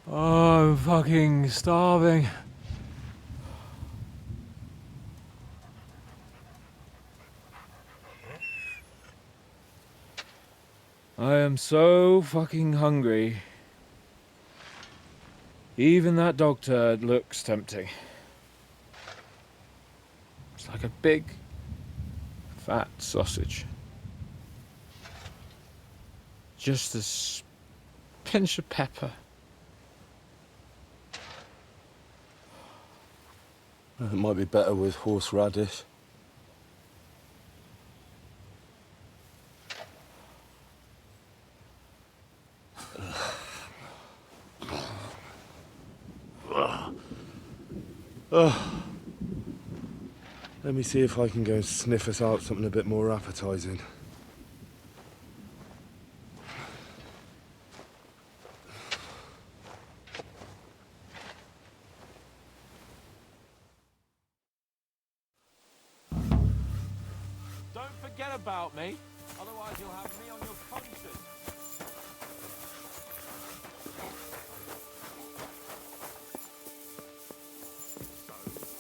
Oh, I'm fucking starving. I am so fucking hungry. Even that dog turd looks tempting. It's like a big, fat sausage. Just a pinch of pepper. It might be better with horseradish. Let me see if I can go and sniff us out something a bit more appetizing. Don't forget about me, otherwise you'll have me on your conscience.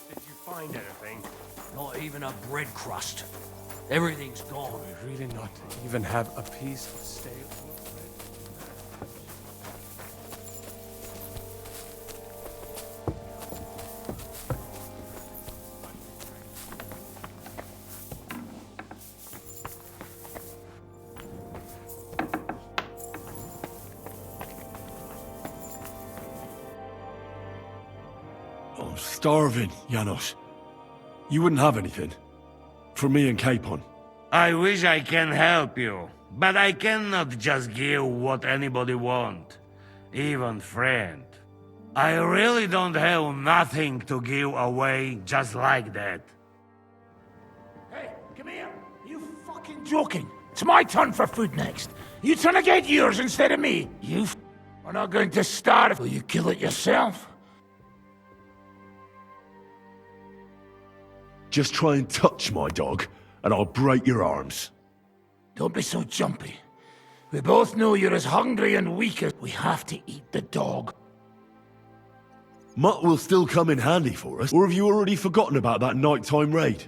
Did you find anything? Not even a bread crust. Everything's gone. We really not even have a piece of stale bread? I'm starving, Janos. You wouldn't have anything? For me and Capon. I wish I can help you, but I cannot just give what anybody want, even friend. I really don't have nothing to give away just like that. Hey, come here. You fucking joking? It's my turn for food next. You trying to get yours instead of me? You are not going to starve. Will you kill it yourself? Just try and touch my dog, and I'll break your arms. Don't be so jumpy. We both know you're as hungry and weak as we have to eat the dog. Mutt will still come in handy for us, or have you already forgotten about that nighttime raid?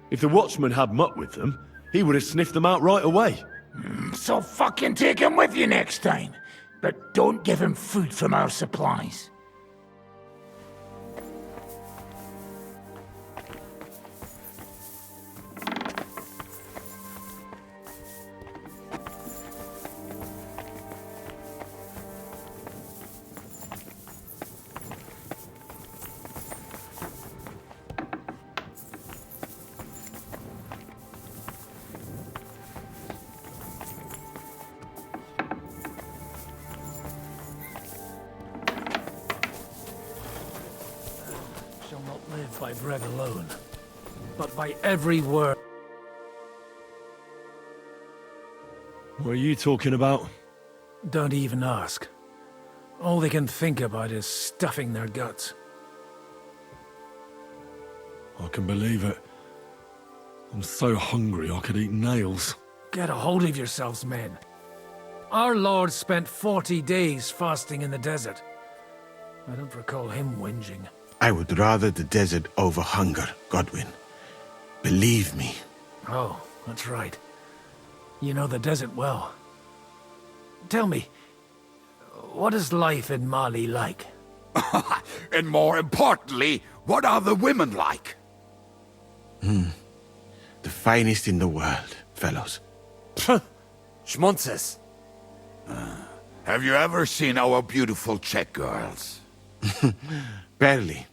If the watchman had Mutt with them, he would have sniffed them out right away. So fucking take him with you next time. But don't give him food from our supplies. Shall not live by bread alone, but by every word. What are you talking about? Don't even ask. All they can think about is stuffing their guts. I can believe it. I'm so hungry I could eat nails. Get a hold of yourselves, men. Our Lord spent 40 days fasting in the desert. I don't recall him whinging. I would rather the desert over hunger, Godwin. Believe me. Oh, that's right. You know the desert well. Tell me, what is life in Mali like? And more importantly, what are the women like? The finest in the world, fellows. Schmonzes. Have you ever seen our beautiful Czech girls? Barely.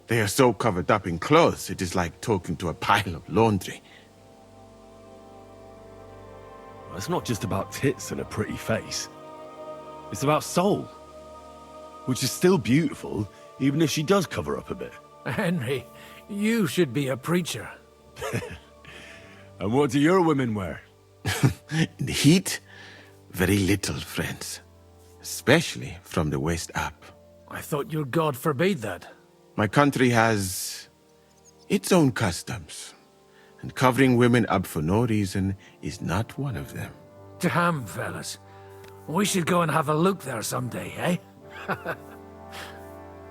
They are so covered up in clothes, it is like talking to a pile of laundry. It's not just about tits and a pretty face. It's about soul. Which is still beautiful, even if she does cover up a bit. Henry, you should be a preacher. And what do your women wear? In the heat, very little, friends. Especially from the waist up. I thought your god forbade that. My country has its own customs. And covering women up for no reason is not one of them. Damn, fellas. We should go and have a look there someday, eh?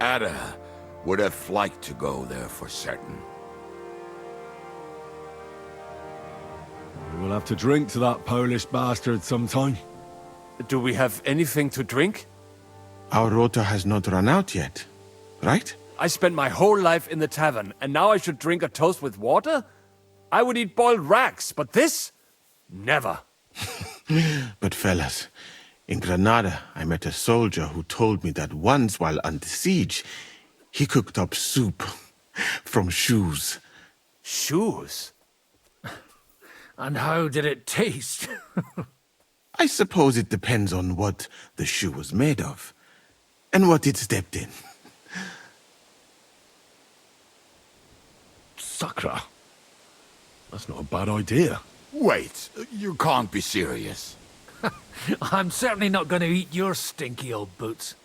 Ada would have liked to go there for certain. We'll have to drink to that Polish bastard sometime. Do we have anything to drink? Our rota has not run out yet, right? I spent my whole life in the tavern, and now I should drink a toast with water? I would eat boiled rats, but this? Never. But fellas, in Granada, I met a soldier who told me that once while under siege, he cooked up soup from shoes. Shoes? And how did it taste? I suppose it depends on what the shoe was made of, and what it stepped in. Sakra. That's not a bad idea. Wait, you can't be serious. I'm certainly not going to eat your stinky old boots.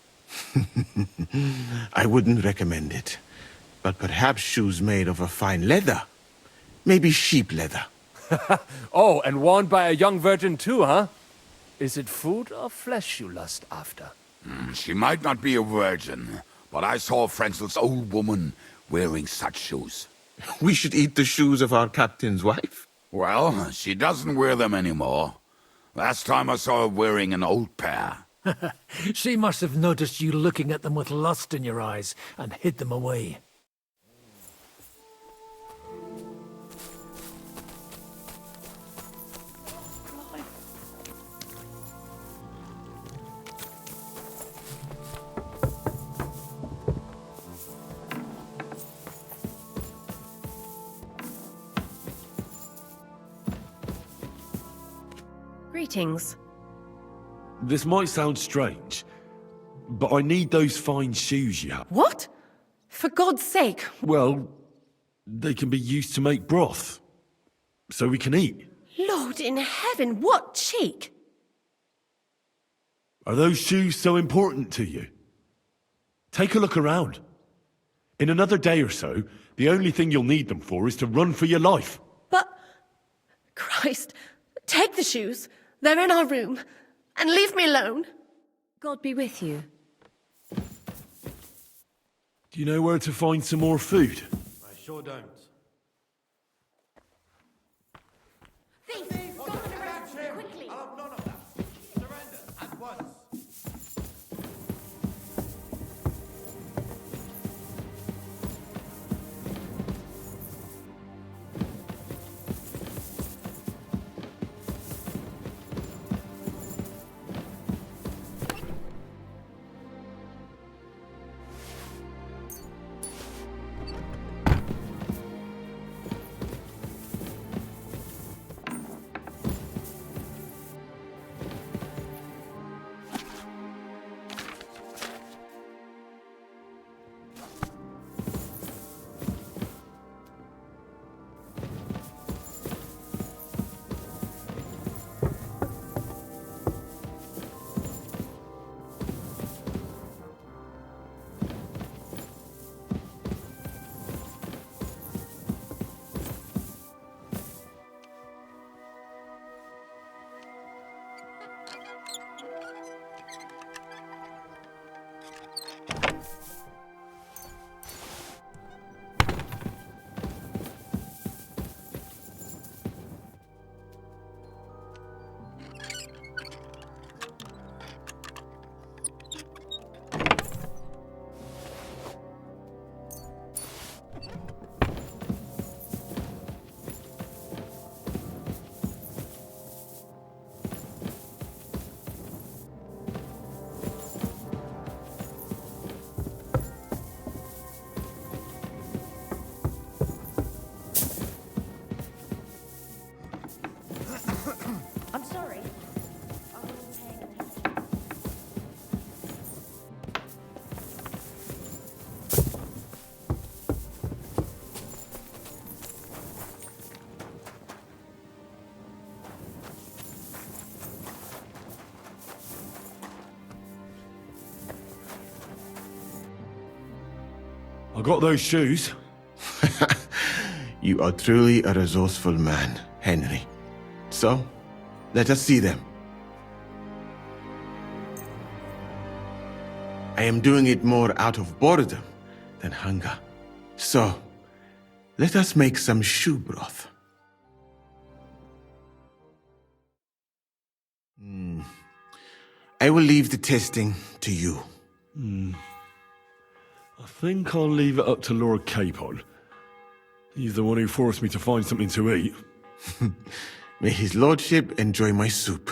I wouldn't recommend it, but perhaps shoes made of a fine leather. Maybe sheep leather. Oh, and worn by a young virgin too, huh? Is it food or flesh you lust after? She might not be a virgin, but I saw Frenzel's old woman wearing such shoes. We should eat the shoes of our captain's wife. Well, she doesn't wear them anymore. Last time I saw her wearing an old pair. She must have noticed you looking at them with lust in your eyes and hid them away. Greetings. This might sound strange, but I need those fine shoes you have. What? For God's sake. Well, they can be used to make broth, so we can eat. Lord in heaven, what cheek! Are those shoes so important to you? Take a look around. In another day or so, the only thing you'll need them for is to run for your life. But... Christ, take the shoes. They're in our room. And leave me alone. God be with you. Do you know where to find some more food? I sure don't. Thief! Go on around, quickly! I'll have none of that. Surrender, at once. I'm sorry. I wasn't paying attention. I got those shoes. You are truly a resourceful man, Henry. So, let us see them. I am doing it more out of boredom than hunger. So, let us make some shoe broth. I will leave the testing to you. I think I'll leave it up to Lord Capon. He's the one who forced me to find something to eat. May his lordship enjoy my soup.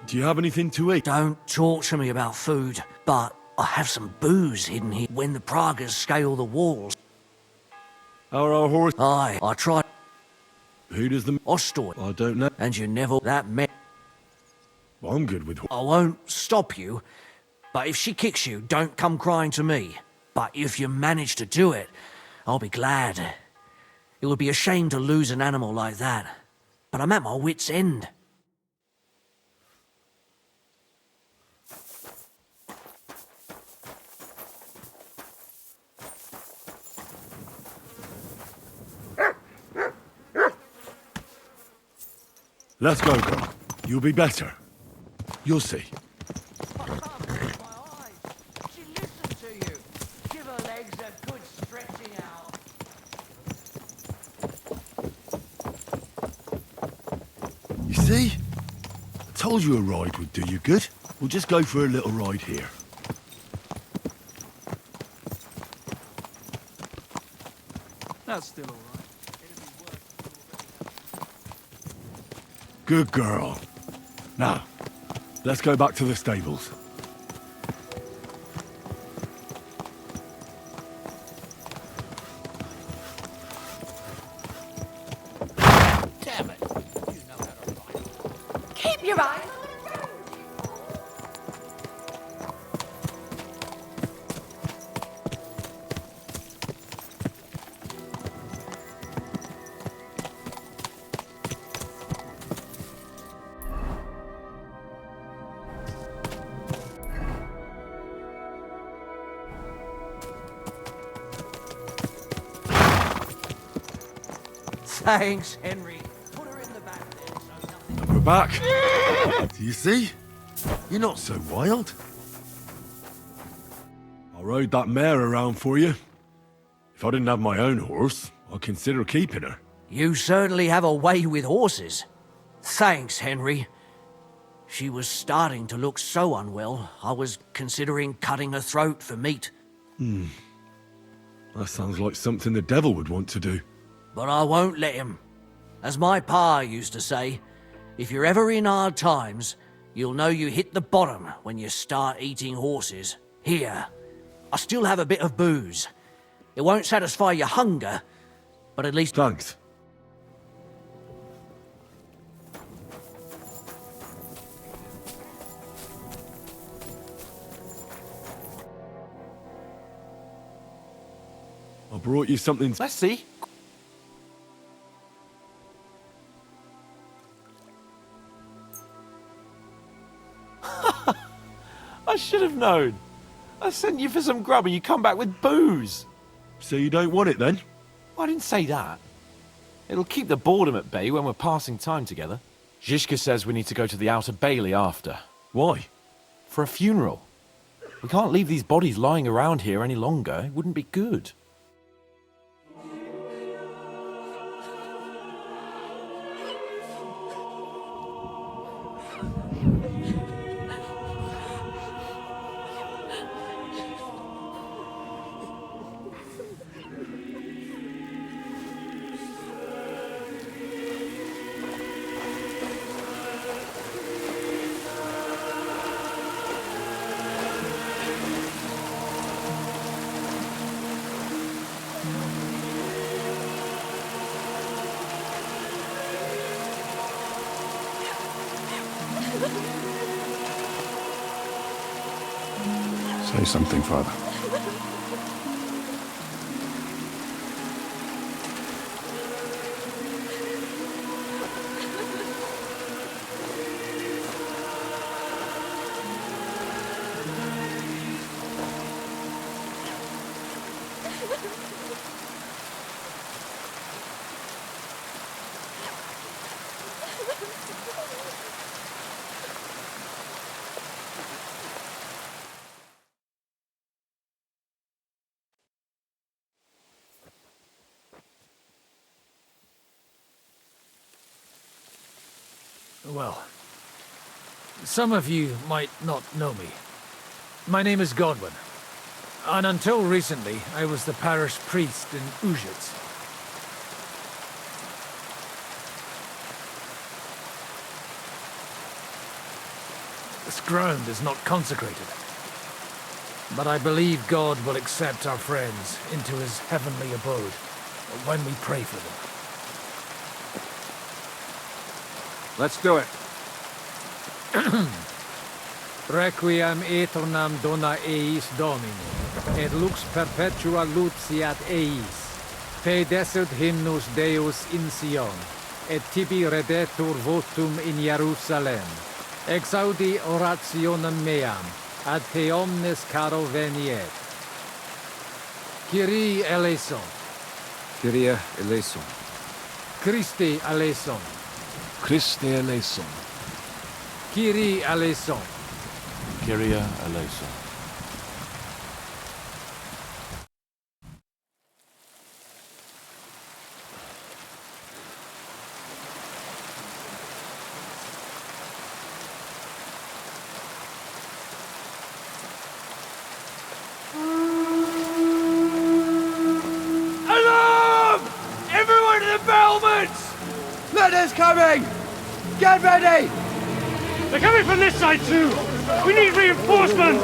Do you have anything to eat? Don't talk to me about food, but I have some booze hidden here when the Pragas scale the walls. How are our horse? Aye, I tried Who does the... Ostoy, I don't know. and you never that met. I'm good with... I won't stop you, but if she kicks you, don't come crying to me. But if you manage to do it, I'll be glad. It would be a shame to lose an animal like that, but I'm at my wit's end. Let's go, girl. You'll be better. You'll see. She listened to you. Give her legs a good stretching out. You see? I told you a ride would do you good. We'll just go for a little ride here. That's still all right. Good girl. Now, let's go back to the stables. Damn it. You know how to ride. Keep your eyes on the road. Thanks, Henry. Put her in the back there so nothing... And we're back. Do you see? You're not so wild. I rode that mare around for you. If I didn't have my own horse, I'd consider keeping her. You certainly have a way with horses. Thanks, Henry. She was starting to look so unwell, I was considering cutting her throat for meat. That sounds like something the devil would want to do. But I won't let him. As my pa used to say, if you're ever in hard times, you'll know you hit the bottom when you start eating horses. Here, I still have a bit of booze. It won't satisfy your hunger, but at least... Thanks. I brought you something... Let's see. I should have known. I sent you for some grub and you come back with booze. So you don't want it then? I didn't say that. It'll keep the boredom at bay when we're passing time together. Zizka says we need to go to the Outer Bailey after. Why? For a funeral. We can't leave these bodies lying around here any longer. It wouldn't be good. Say something, Father. Well, some of you might not know me. My name is Godwin, and until recently, I was the parish priest in Ujitz. This ground is not consecrated, but I believe God will accept our friends into his heavenly abode when we pray for them. Let's do it. Requiem aeternam dona eis Domini, et lux perpetua luciat eis. Pedesut hymnus Deus in Sion, et tibi redetur votum in Jerusalem. Exaudi orationem meam, ad te omnes caro veniet. Kyrie eleison. Kyrie eleison. Christe eleison. Christe eleison. Kyrie eleison. Kyrie eleison. Alarm! Everyone to the battlements! Letters coming! Get ready! They're coming from this side too! We need reinforcements!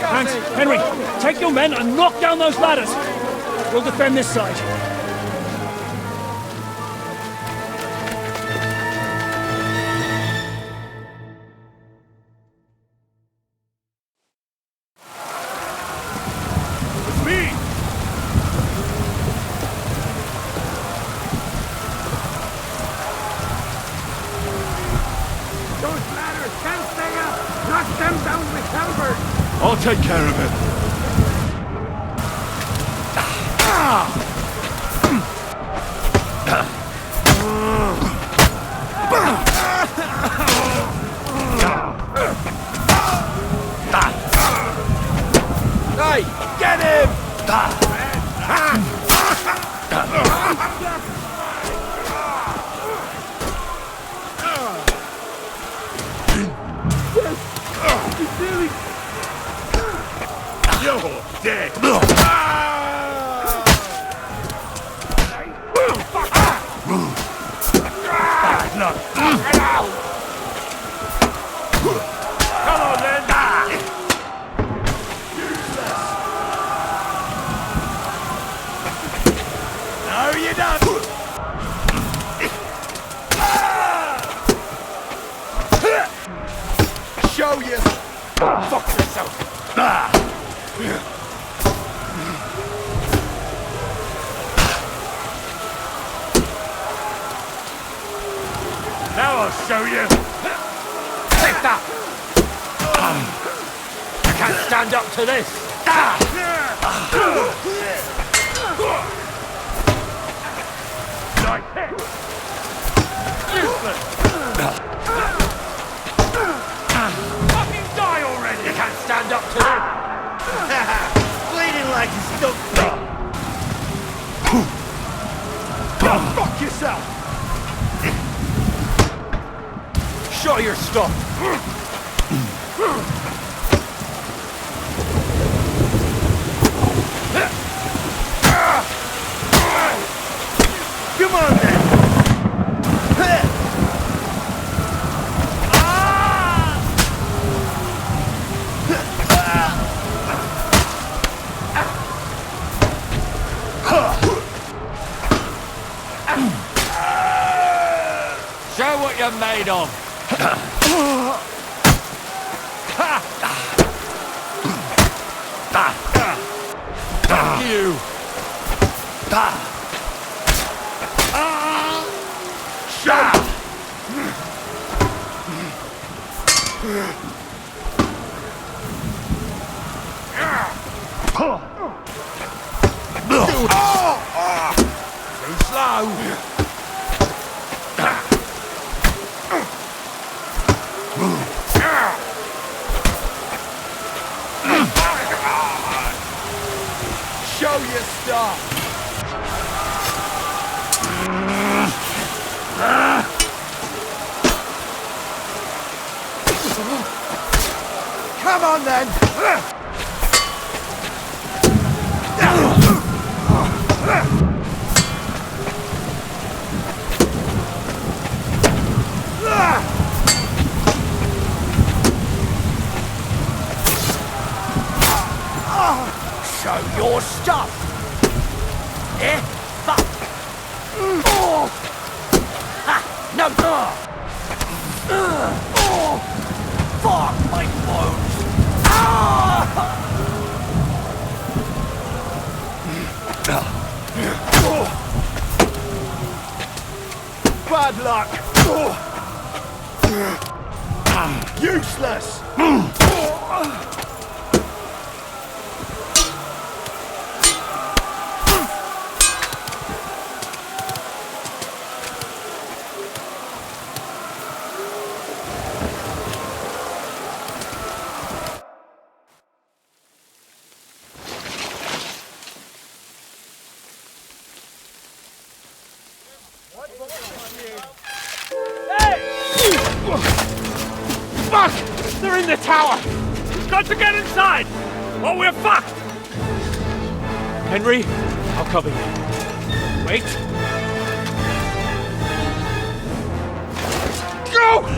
Hans, Henry, take your men and knock down those ladders! We'll defend this side. It's me! Those ladders can't stay up! Knock them down with halberd! I'll take care of it. Hey, get him! You're dead. Come on then! No, you don't! Show you! Fuck yourself! Now I'll show you! Take that! I can't stand up to this! Like it! Useless! Fucking die already! You can't stand up to this! Bleeding like a stump! Fuck yourself! Show your stuff! Come on then! Show what you're made of. Fuck you! Shut! Too slow. Show your stuff. Come on then. Show your stuff. Eh? Fuck. Oh. Ha! No. Oh. Fuck my bones. Ah! Bad luck. Useless. Fuck! They're in the tower! We've got to get inside! Or we're fucked! Henry, I'll cover you. Wait. Go!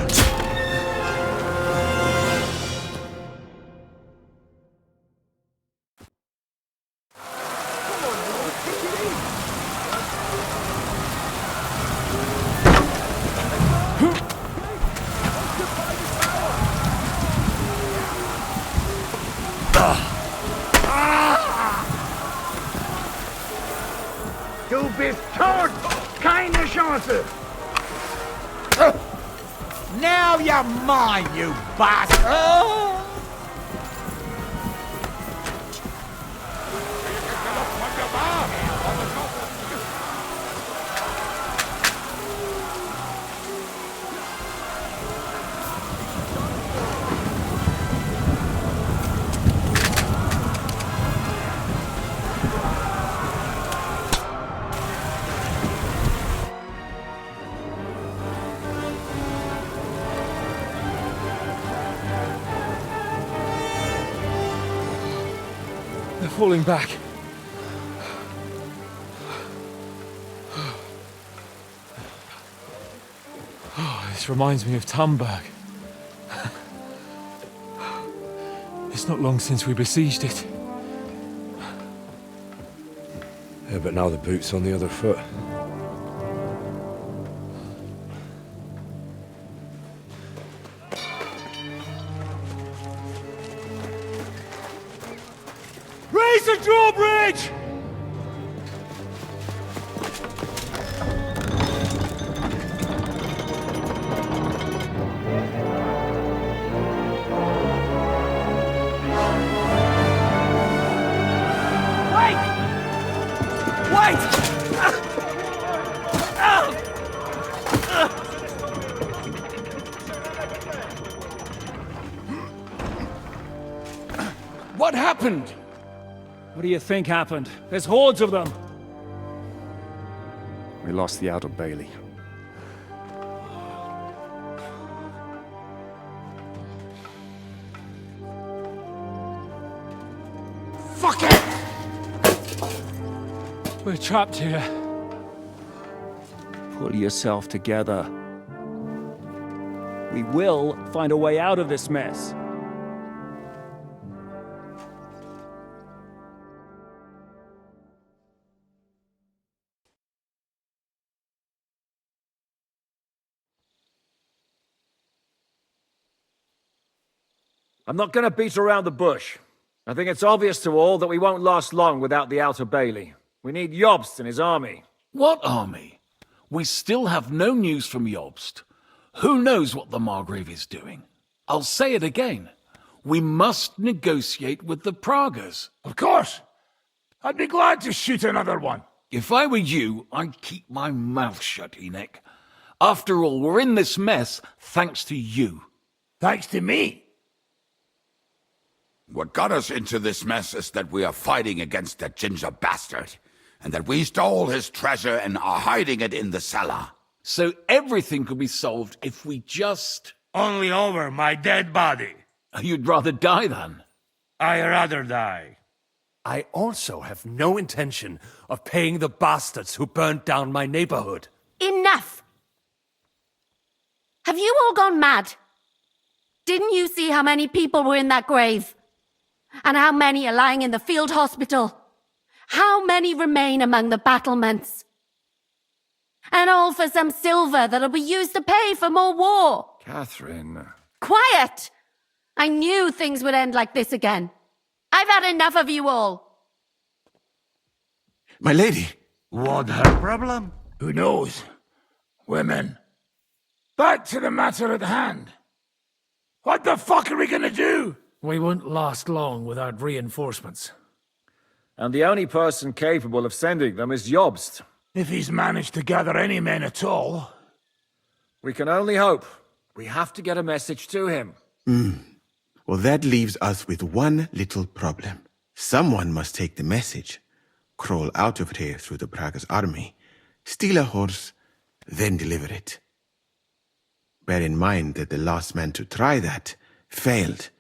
Du bist tot! Keine Chance! Now you're mine, you bastard! They're falling back. Oh, this reminds me of Tamberg. It's not long since we besieged it. Yeah, but now the boot's on the other foot. Raise the drawbridge! What happened? What do you think happened? There's hordes of them. We lost the outer bailey. Fuck it! We're trapped here. Pull yourself together. We will find a way out of this mess. I'm not going to beat around the bush. I think it's obvious to all that we won't last long without the outer bailey. We need Jobst and his army. What army? We still have no news from Jobst. Who knows what the Margrave is doing? I'll say it again. We must negotiate with the Pragas. Of course! I'd be glad to shoot another one. If I were you, I'd keep my mouth shut, Enoch. After all, we're in this mess thanks to you. Thanks to me? What got us into this mess is that we are fighting against that ginger bastard, and that we stole his treasure and are hiding it in the cellar. So everything could be solved if we just... Only over my dead body. You'd rather die then? I rather die. I also have no intention of paying the bastards who burnt down my neighborhood. Enough! Have you all gone mad? Didn't you see how many people were in that grave? And how many are lying in the field hospital? How many remain among the battlements? And all for some silver that'll be used to pay for more war. Katherine. Quiet! I knew things would end like this again. I've had enough of you all. My lady. What her problem? Who knows? Women. Back to the matter at hand. What the fuck are we gonna do? We won't last long without reinforcements. And the only person capable of sending them is Jobst. If he's managed to gather any men at all. We can only hope. We have to get a message to him. Well, that leaves us with one little problem. Someone must take the message, crawl out of here through the Braga's army, steal a horse, then deliver it. Bear in mind that the last man to try that failed,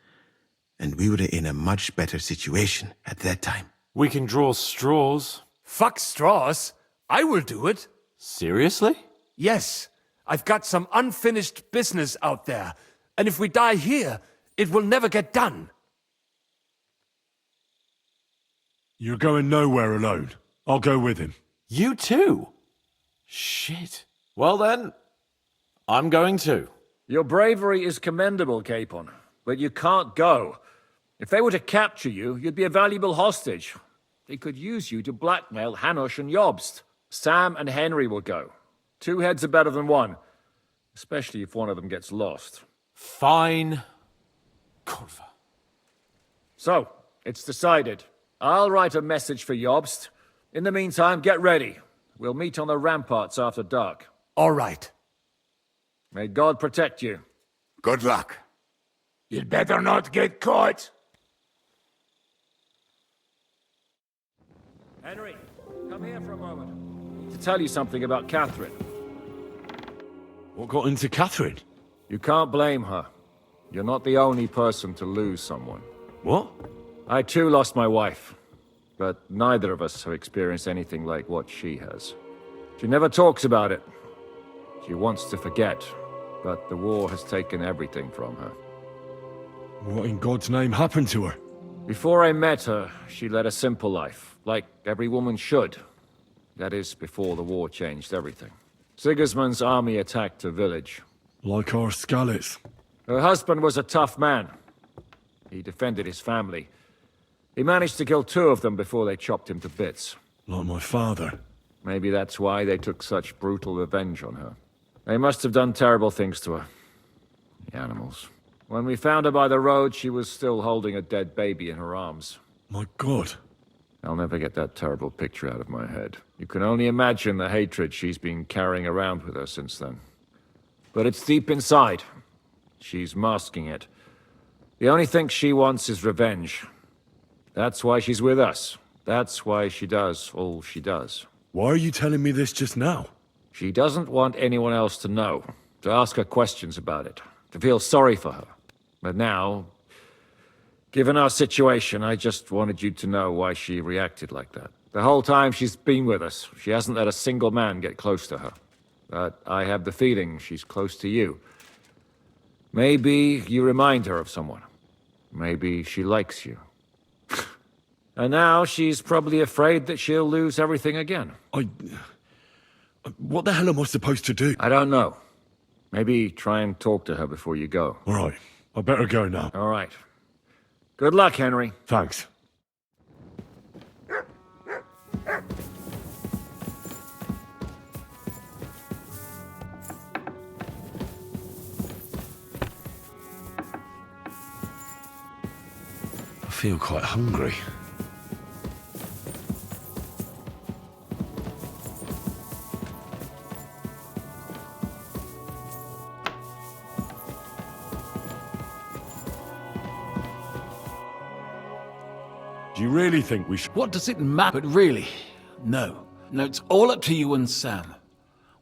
and we were in a much better situation at that time. We can draw straws. Fuck straws. I will do it. Seriously? Yes. I've got some unfinished business out there, and if we die here, it will never get done. You're going nowhere alone. I'll go with him. You too? Shit. Well then, I'm going too. Your bravery is commendable, Capon, but you can't go. If they were to capture you, you'd be a valuable hostage. They could use you to blackmail Hanush and Jobst. Sam and Henry will go. 2 heads are better than 1, especially if one of them gets lost. Fine. Kurva. So, it's decided. I'll write a message for Jobst. In the meantime, get ready. We'll meet on the ramparts after dark. All right. May God protect you. Good luck. You'd better not get caught. Henry, come here for a moment. To tell you something about Katherine. What got into Katherine? You can't blame her. You're not the only person to lose someone. What? I too lost my wife, but neither of us have experienced anything like what she has. She never talks about it. She wants to forget, but the war has taken everything from her. What in God's name happened to her? Before I met her, she led a simple life, like every woman should. That is, before the war changed everything. Sigismund's army attacked her village. Like our Skalitz. Her husband was a tough man. He defended his family. He managed to kill 2 of them before they chopped him to bits. Like my father. Maybe that's why they took such brutal revenge on her. They must have done terrible things to her. The animals. When we found her by the road, she was still holding a dead baby in her arms. My God. I'll never get that terrible picture out of my head. You can only imagine the hatred she's been carrying around with her since then. But it's deep inside. She's masking it. The only thing she wants is revenge. That's why she's with us. That's why she does all she does. Why are you telling me this just now? She doesn't want anyone else to know, to ask her questions about it, to feel sorry for her. But now, given our situation, I just wanted you to know why she reacted like that. The whole time she's been with us, she hasn't let a single man get close to her. But I have the feeling she's close to you. Maybe you remind her of someone. Maybe she likes you. And now she's probably afraid that she'll lose everything again. What the hell am I supposed to do? I don't know. Maybe try and talk to her before you go. All right. I better go now. All right. Good luck, Henry. Thanks. I feel quite hungry. you really think we should... What does it matter? But really, no. No, it's all up to you and Sam.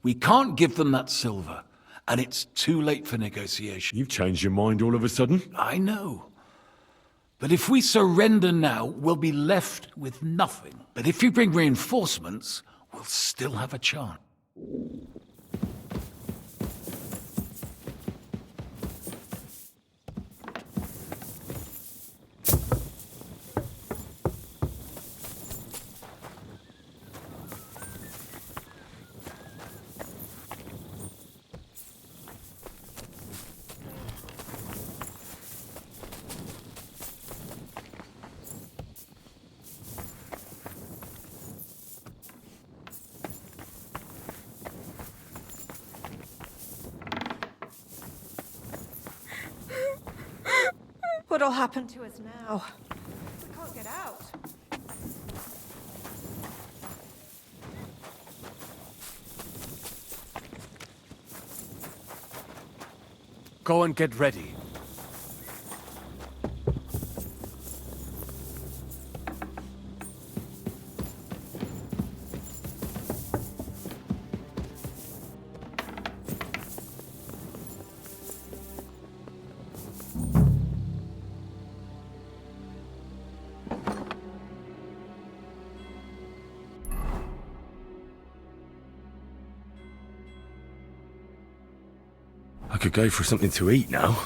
We can't give them that silver, and it's too late for negotiation. You've changed your mind all of a sudden? I know. But if we surrender now, we'll be left with nothing. But if you bring reinforcements, we'll still have a chance. What'll happen to us now? We can't get out. Go and get ready. I could go for something to eat now.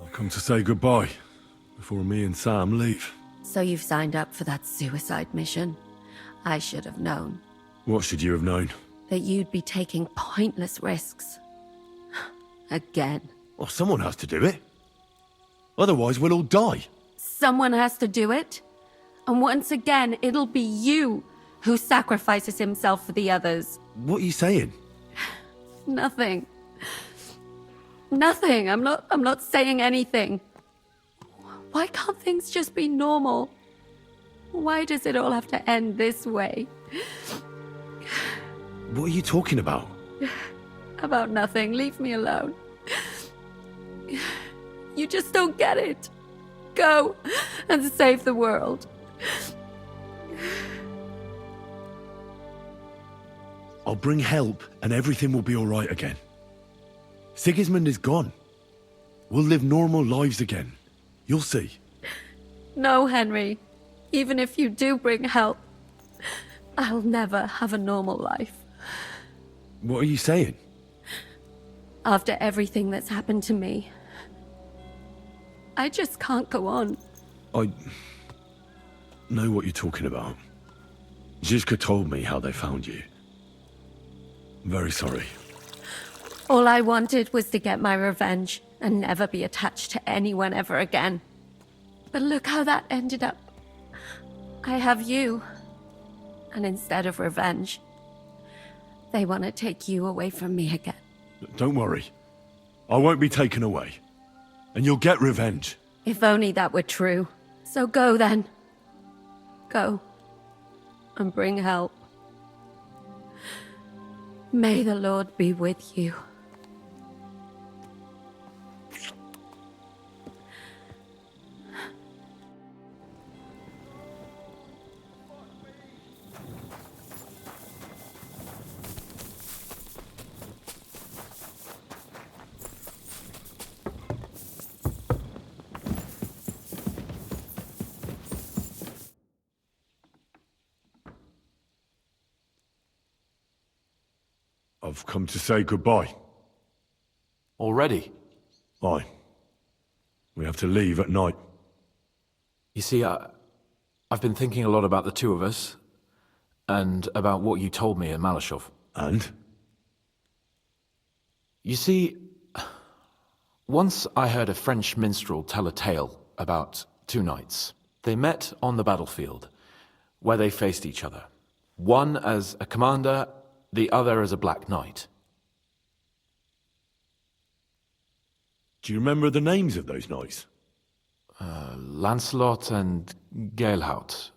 I've come to say goodbye before me and Sam leave. So you've signed up for that suicide mission? I should have known. What should you have known? That you'd be taking pointless risks. Again. Well, someone has to do it. Otherwise, we'll all die. Someone has to do it. And once again, it'll be you who sacrifices himself for the others. What are you saying? Nothing. Nothing. I'm not saying anything. Why can't things just be normal? Why does it all have to end this way? What are you talking about? About nothing. Leave me alone. You just don't get it. Go and save the world. I'll bring help and everything will be all right again. Sigismund is gone. We'll live normal lives again. You'll see. No, Henry. Even if you do bring help, I'll never have a normal life. What are you saying? After everything that's happened to me, I just can't go on. I know what you're talking about. Zizka told me how they found you. I'm very sorry. All I wanted was to get my revenge and never be attached to anyone ever again. But look how that ended up. I have you. And instead of revenge, they want to take you away from me again. Don't worry. I won't be taken away. And you'll get revenge. If only that were true. So go then. Go. And bring help. May the Lord be with you. I've come to say goodbye. Already? Aye. We have to leave at night. You see, I've been thinking a lot about the two of us, and about what you told me in Malashov. And? You see, once I heard a French minstrel tell a tale about two knights. They met on the battlefield, where they faced each other. One as a commander, the other as a black knight. Do you remember the names of those knights? Lancelot and Galehout.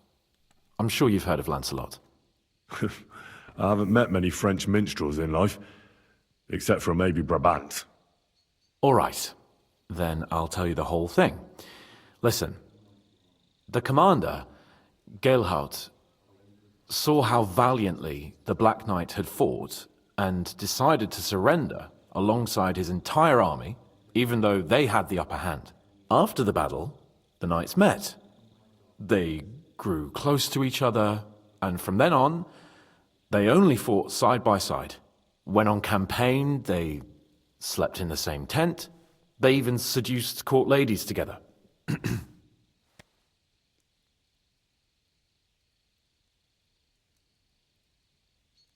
I'm sure you've heard of Lancelot. I haven't met many French minstrels in life, except for maybe Brabant. All right, then I'll tell you the whole thing. Listen, the commander, Galehout, saw how valiantly the Black Knight had fought and decided to surrender alongside his entire army, even though they had the upper hand. After the battle, the knights met. They grew close to each other, and from then on, they only fought side by side. When on campaign, they slept in the same tent. They even seduced court ladies together.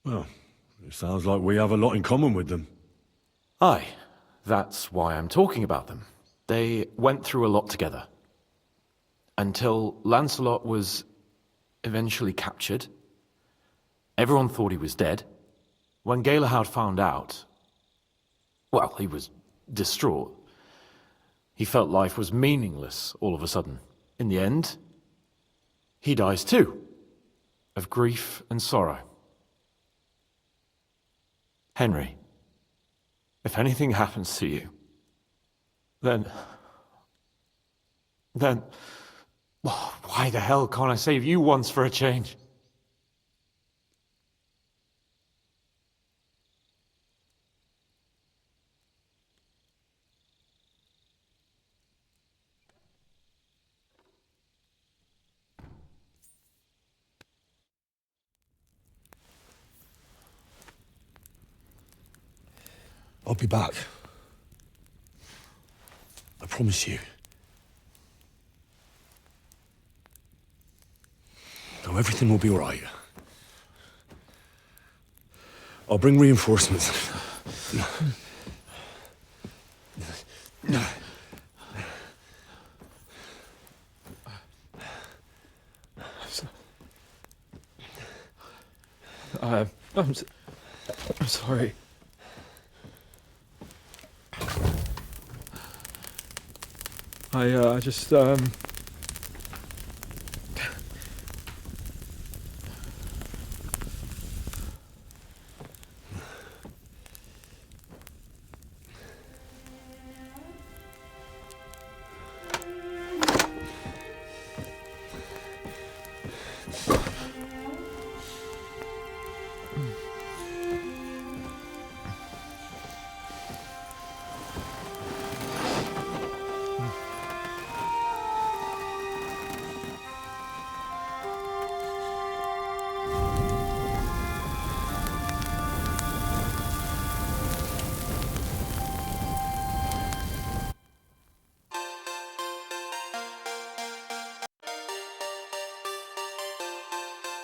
Well, it sounds like we have a lot in common with them. Aye, that's why I'm talking about them. They went through a lot together. Until Lancelot was eventually captured. Everyone thought he was dead. When Galehout found out, well, he was distraught. He felt life was meaningless all of a sudden. In the end, he dies too, of grief and sorrow. Henry, if anything happens to you, then, why the hell can't I save you once for a change? I'll be back. I promise you. No, everything will be all right. I'll bring reinforcements. I'm sorry. I just